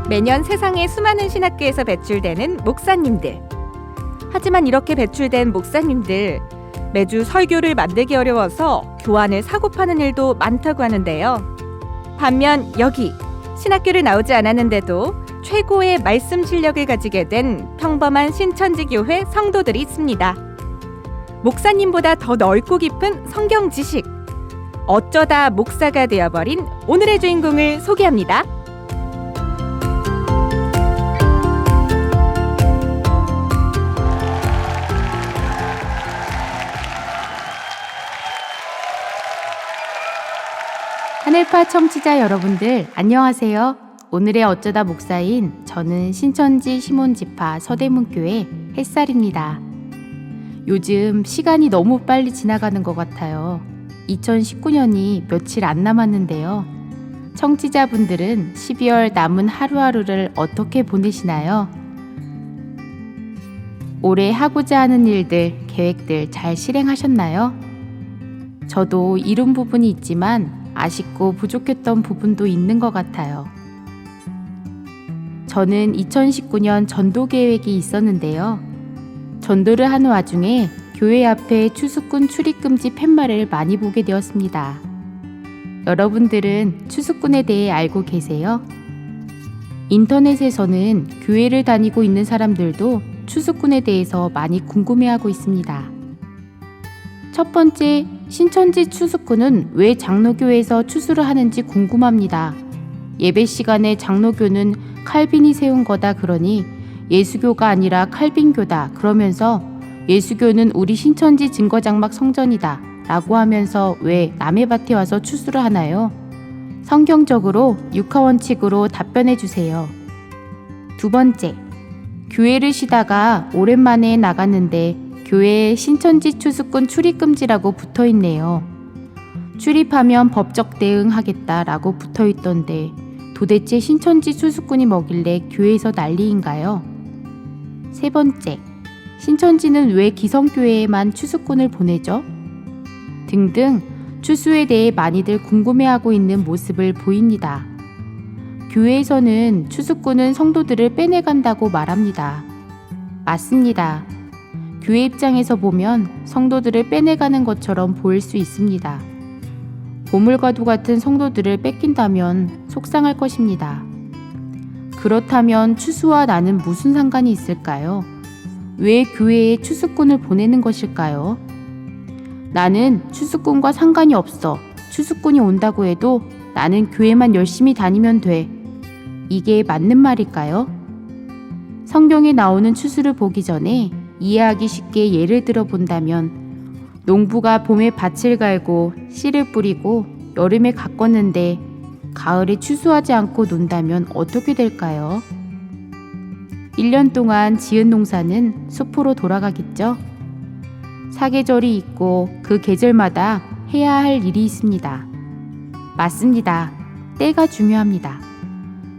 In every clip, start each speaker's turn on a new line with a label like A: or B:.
A: 매년 세상의 수많은 신학교에서 배출되는 목사님들. 하지만 이렇게 배출된 목사님들, 매주 설교를 만들기 어려워서 교환을 사고 파는 일도 많다고 하는데요. 반면 여기 신학교를 나오지 않았는데도 최고의 말씀 실력을 가지게 된 평범한 신천지 교회 성도들이 있습니다. 목사님보다 더 넓고 깊은 성경 지식. 어쩌다 목사가 되어버린 오늘의 주인공을 소개합니다.
B: 하늘파 청취자 여러분들 안녕하세요. 오늘의 어쩌다 목사인 저는 신천지 시몬지파 서대문교회 햇살입니다. 요즘 시간이 너무 빨리 지나가는 것 같아요. 2019년이 며칠 안 남았는데요. 청취자분들은 12월 남은 하루하루를 어떻게 보내시나요? 올해 하고자 하는 일들, 계획들 잘 실행하셨나요? 저도 이룬 부분이 있지만 아쉽고 부족했던 부분도 있는 것 같아요. 저는 2019년 전도 계획이 있었는데요. 전도를 하는 와중에 교회 앞에 추수꾼 출입금지 팻말을 많이 보게 되었습니다. 여러분들은 추수꾼에 대해 알고 계세요? 인터넷에서는 교회를 다니고 있는 사람들도 추수꾼에 대해서 많이 궁금해하고 있습니다. 첫 번째, 신천지 추수꾼은 왜 장로교에서 추수를 하는지 궁금합니다. 예배 시간에 장로교는 칼빈이 세운 거다 그러니 예수교가 아니라 칼빈교다 그러면서 예수교는 우리 신천지 증거장막 성전이다 라고 하면서 왜 남의 밭에 와서 추수를 하나요? 성경적으로 육하원칙으로 답변해 주세요. 두 번째, 교회를 쉬다가 오랜만에 나갔는데 교회에 신천지 추수꾼 출입금지라고 붙어있네요. 출입하면 법적 대응하겠다라고 붙어있던데 도대체 신천지 추수꾼이 뭐길래 교회에서 난리인가요? 세 번째, 신천지는 왜 기성교회에만 추수꾼을 보내죠? 등등 추수에 대해 많이들 궁금해하고 있는 모습을 보입니다. 교회에서는 추수꾼은 성도들을 빼내간다고 말합니다. 맞습니다. 교회 입장에서 보면 성도들을 빼내가는 것처럼 보일 수 있습니다. 보물과도 같은 성도들을 뺏긴다면 속상할 것입니다. 그렇다면 추수와 나는 무슨 상관이 있을까요? 왜 교회에 추수꾼을 보내는 것일까요? 나는 추수꾼과 상관이 없어. 추수꾼이 온다고 해도 나는 교회만 열심히 다니면 돼. 이게 맞는 말일까요? 성경에 나오는 추수를 보기 전에 이해하기 쉽게 예를 들어 본다면 농부가 봄에 밭을 갈고 씨를 뿌리고 여름에 가꿨는데 가을에 추수하지 않고 논다면 어떻게 될까요? 1년 동안 지은 농사는 수포로 돌아가겠죠? 사계절이 있고 그 계절마다 해야 할 일이 있습니다. 맞습니다. 때가 중요합니다.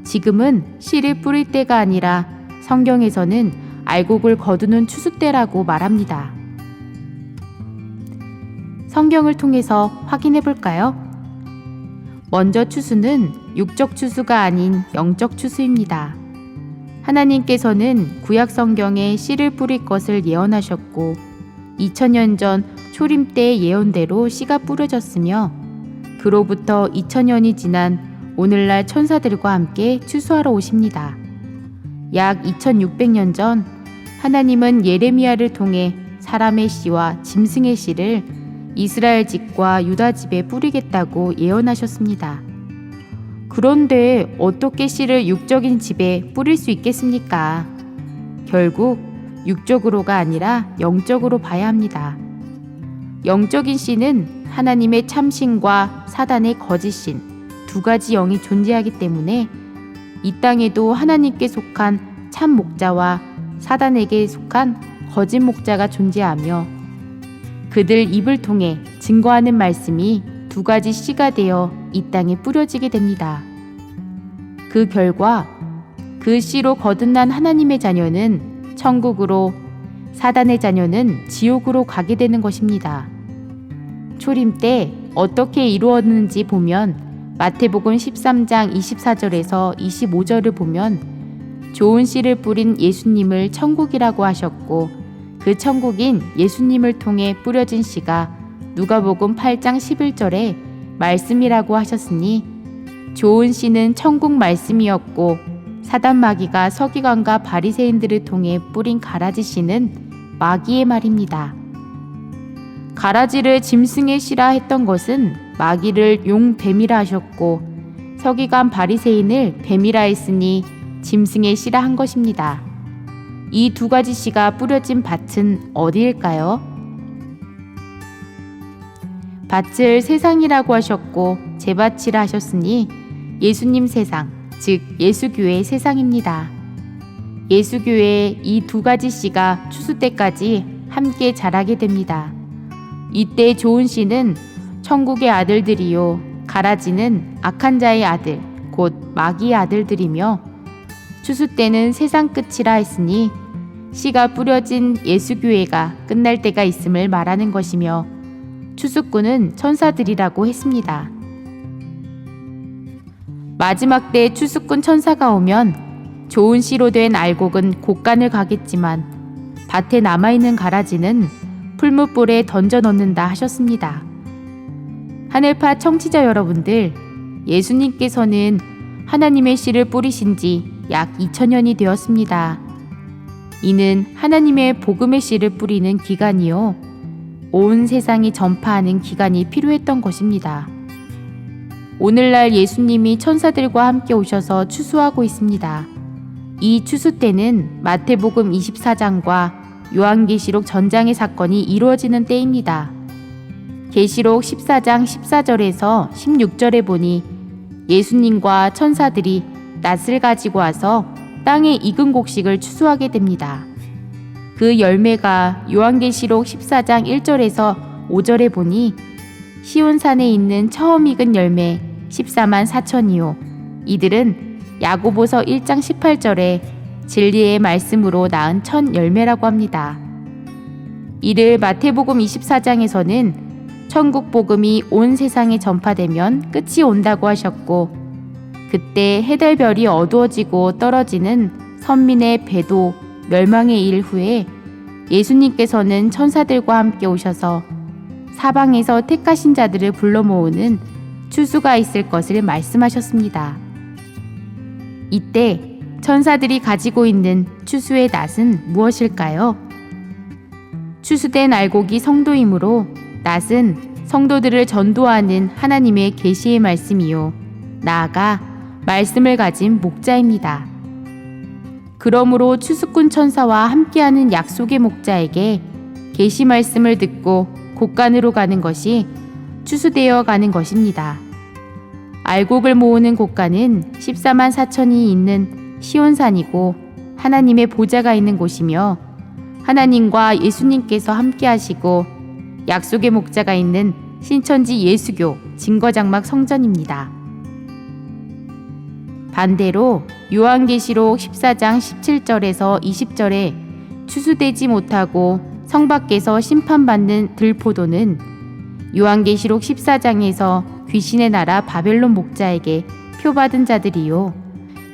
B: 지금은 씨를 뿌릴 때가 아니라 성경에서는 알곡을 거두는 추수 때라고 말합니다. 성경을 통해서 확인해 볼까요? 먼저 추수는 육적 추수가 아닌 영적 추수입니다. 하나님께서는 구약 성경에 씨를 뿌릴 것을 예언하셨고 2000년 전 초림 때의 예언대로 씨가 뿌려졌으며 그로부터 2000년이 지난 오늘날 천사들과 함께 추수하러 오십니다. 약 2600년 전 하나님은 예레미야를 통해 사람의 씨와 짐승의 씨를 이스라엘 집과 유다 집에 뿌리겠다고 예언하셨습니다. 그런데 어떻게 씨를 육적인 집에 뿌릴 수 있겠습니까? 결국 육적으로가 아니라 영적으로 봐야 합니다. 영적인 씨는 하나님의 참신과 사단의 거짓신 두 가지 영이 존재하기 때문에 이 땅에도 하나님께 속한 참 목자와 사단에게 속한 거짓 목자가 존재하며 그들 입을 통해 증거하는 말씀이 두 가지 씨가 되어 이 땅에 뿌려지게 됩니다. 그 결과 그 씨로 거듭난 하나님의 자녀는 천국으로, 사단의 자녀는 지옥으로 가게 되는 것입니다. 초림 때 어떻게 이루어졌는지 보면 마태복음 13장 24절에서 25절을 보면 좋은 씨를 뿌린 예수님을 천국이라고 하셨고 그 천국인 예수님을 통해 뿌려진 씨가 누가복음 8장 11절에 말씀이라고 하셨으니 좋은 씨는 천국 말씀이었고 사단 마귀가 서기관과 바리새인들을 통해 뿌린 가라지 씨는 마귀의 말입니다. 가라지를 짐승의 씨라 했던 것은 마귀를 용뱀이라 하셨고 서기관 바리새인을 뱀이라 했으니 짐승의 씨라 한 것입니다. 이 두 가지 씨가 뿌려진 밭은 어디일까요? 밭을 세상이라고 하셨고 제밭이라 하셨으니 예수님 세상, 즉 예수교회 세상입니다. 예수교회의 이 두 가지 씨가 추수 때까지 함께 자라게 됩니다. 이때 좋은 씨는 천국의 아들들이요 가라지는 악한 자의 아들 곧 마귀의 아들들이며 추수 때는 세상 끝이라 했으니 씨가 뿌려진 예수교회가 끝날 때가 있음을 말하는 것이며 추수꾼은 천사들이라고 했습니다. 마지막 때 추수꾼 천사가 오면 좋은 씨로 된 알곡은 곡간을 가겠지만 밭에 남아있는 가라지는 풀무불에 던져 넣는다 하셨습니다. 하늘파 청취자 여러분들, 예수님께서는 하나님의 씨를 뿌리신 지 약 2000년이 되었습니다. 이는 하나님의 복음의 씨를 뿌리는 기간이요 온 세상이 전파하는 기간이 필요했던 것입니다. 오늘날 예수님이 천사들과 함께 오셔서 추수하고 있습니다. 이 추수 때는 마태복음 24장과 요한계시록 전장의 사건이 이루어지는 때입니다. 계시록 14장 14절에서 16절에 보니 예수님과 천사들이 낫을 가지고 와서 땅에 익은 곡식을 추수하게 됩니다. 그 열매가 요한계시록 14장 1절에서 5절에 보니 시온산에 있는 처음 익은 열매 14만 4천이요 이들은 야고보서 1장 18절에 진리의 말씀으로 낳은 첫 열매라고 합니다. 이를 마태복음 24장에서는 천국 복음이 온 세상에 전파되면 끝이 온다고 하셨고 그때 해달별이 어두워지고 떨어지는 선민의 배도 멸망의 일 후에 예수님께서는 천사들과 함께 오셔서 사방에서 택하신 자들을 불러 모으는 추수가 있을 것을 말씀하셨습니다. 이때 천사들이 가지고 있는 추수의 낫은 무엇일까요? 추수된 알곡이 성도이므로 낫은 성도들을 전도하는 하나님의 계시의 말씀이요 나아가 말씀을 가진 목자입니다. 그러므로 추수꾼 천사와 함께하는 약속의 목자에게 계시 말씀을 듣고 곡간으로 가는 것이 추수되어 가는 것입니다. 알곡을 모으는 곡간은 14만 4천이 있는 시온산이고 하나님의 보좌가 있는 곳이며 하나님과 예수님께서 함께하시고 약속의 목자가 있는 신천지 예수교 증거장막 성전입니다. 반대로 요한계시록 14장 17절에서 20절에 추수되지 못하고 성 밖에서 심판받는 들포도는 요한계시록 14장에서 귀신의 나라 바벨론 목자에게 표받은 자들이요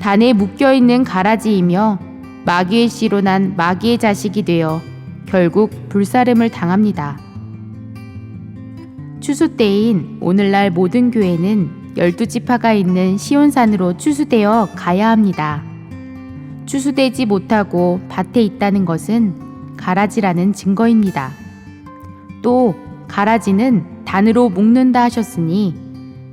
B: 단에 묶여있는 가라지이며 마귀의 씨로 난 마귀의 자식이 되어 결국 불사름을 당합니다. 추수 때인 오늘날 모든 교회는 12지파가 있는 시온산으로 추수되어 가야 합니다. 추수되지 못하고 밭에 있다는 것은 가라지라는 증거입니다. 또 가라지는 단으로 묶는다 하셨으니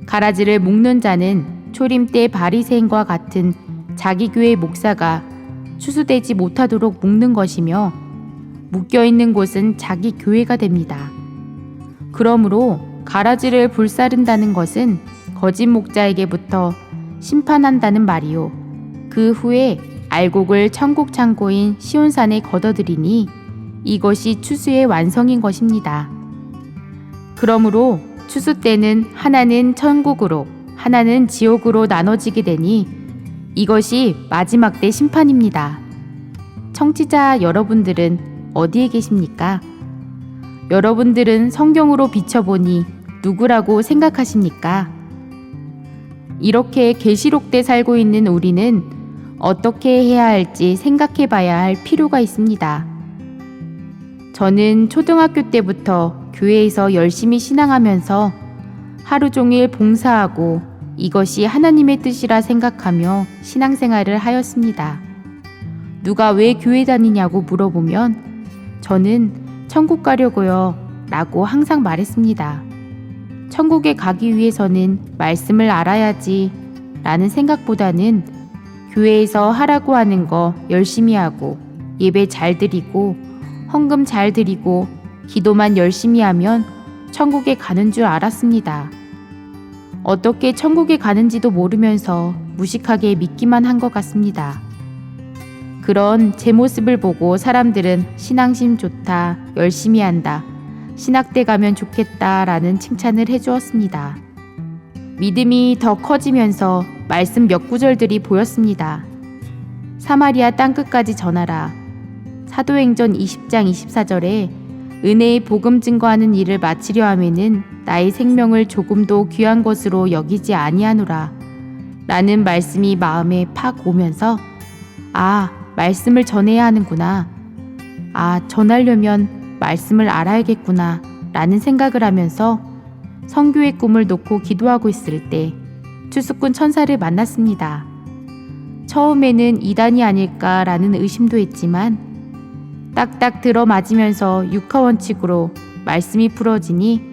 B: 가라지를 묶는 자는 초림 때 바리새인과 같은 자기 교회 목사가 추수되지 못하도록 묶는 것이며 묶여있는 곳은 자기 교회가 됩니다. 그러므로 가라지를 불사른다는 것은 거짓 목자에게부터 심판한다는 말이요 그 후에 알곡을 천국 창고인 시온산에 걷어들이니 이것이 추수의 완성인 것입니다. 그러므로 추수 때는 하나는 천국으로 하나는 지옥으로 나눠지게 되니 이것이 마지막 때 심판입니다. 청취자 여러분들은 어디에 계십니까? 여러분들은 성경으로 비춰보니 누구라고 생각하십니까? 이렇게 계시록 때 살고 있는 우리는 어떻게 해야 할지 생각해 봐야 할 필요가 있습니다. 저는 초등학교 때부터 교회에서 열심히 신앙하면서 하루 종일 봉사하고 이것이 하나님의 뜻이라 생각하며 신앙생활을 하였습니다. 누가 왜 교회 다니냐고 물어보면 저는 천국 가려고요 라고 항상 말했습니다. 천국에 가기 위해서는 말씀을 알아야지 라는 생각보다는 교회에서 하라고 하는 거 열심히 하고 예배 잘 드리고 헌금 잘 드리고 기도만 열심히 하면 천국에 가는 줄 알았습니다. 어떻게 천국에 가는지도 모르면서 무식하게 믿기만 한 것 같습니다. 그런 제 모습을 보고 사람들은 신앙심 좋다, 열심히 한다, 신학대 가면 좋겠다 라는 칭찬을 해주었습니다. 믿음이 더 커지면서 말씀 몇 구절들이 보였습니다. 사마리아 땅끝까지 전하라. 사도행전 20장 24절에 은혜의 복음 증거하는 일을 마치려 하면은 나의 생명을 조금도 귀한 것으로 여기지 아니하노라 라는 말씀이 마음에 팍 오면서 말씀을 전해야 하는구나. 전하려면 말씀을 알아야겠구나 라는 생각을 하면서 선교의 꿈을 놓고 기도하고 있을 때 추수꾼 천사를 만났습니다. 처음에는 이단이 아닐까라는 의심도 했지만 딱딱 들어맞으면서 육하원칙으로 말씀이 풀어지니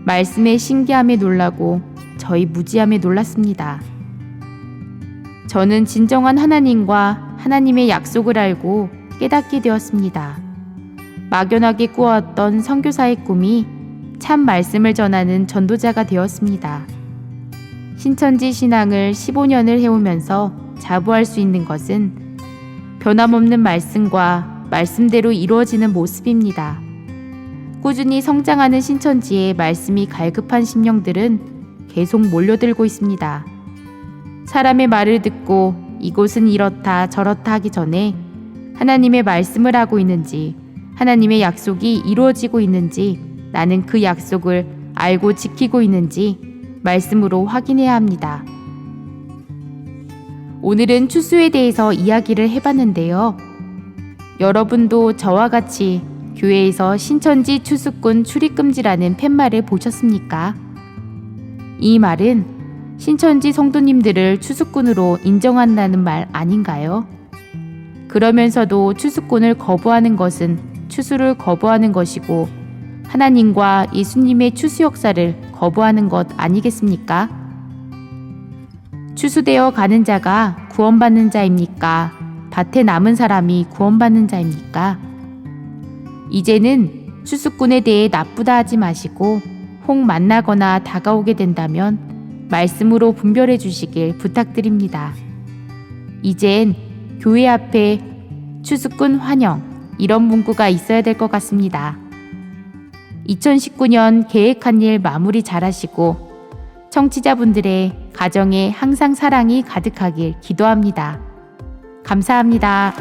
B: 말씀의 신기함에 놀라고 저희 무지함에 놀랐습니다. 저는 진정한 하나님과 하나님의 약속을 알고 깨닫게 되었습니다. 막연하게 꾸었던 선교사의 꿈이 참 말씀을 전하는 전도자가 되었습니다. 신천지 신앙을 15년을 해오면서 자부할 수 있는 것은 변함없는 말씀과 말씀대로 이루어지는 모습입니다. 꾸준히 성장하는 신천지에 말씀이 갈급한 심령들은 계속 몰려들고 있습니다. 사람의 말을 듣고 이곳은 이렇다 저렇다 하기 전에 하나님의 말씀을 하고 있는지, 하나님의 약속이 이루어지고 있는지, 나는 그 약속을 알고 지키고 있는지 말씀으로 확인해야 합니다. 오늘은 추수에 대해서 이야기를 해봤는데요. 여러분도 저와 같이 교회에서 신천지 추수꾼 출입금지라는 팻말을 보셨습니까? 이 말은 신천지 성도님들을 추수꾼으로 인정한다는 말 아닌가요? 그러면서도 추수꾼을 거부하는 것은 추수를 거부하는 것이고 하나님과 예수님의 추수 역사를 거부하는 것 아니겠습니까? 추수되어 가는 자가 구원받는 자입니까? 밭에 남은 사람이 구원받는 자입니까? 이제는 추수꾼에 대해 나쁘다 하지 마시고 혹 만나거나 다가오게 된다면 말씀으로 분별해 주시길 부탁드립니다. 이젠 교회 앞에 추수꾼 환영 이런 문구가 있어야 될 것 같습니다. 2019년 계획한 일 마무리 잘하시고 청취자분들의 가정에 항상 사랑이 가득하길 기도합니다. 감사합니다.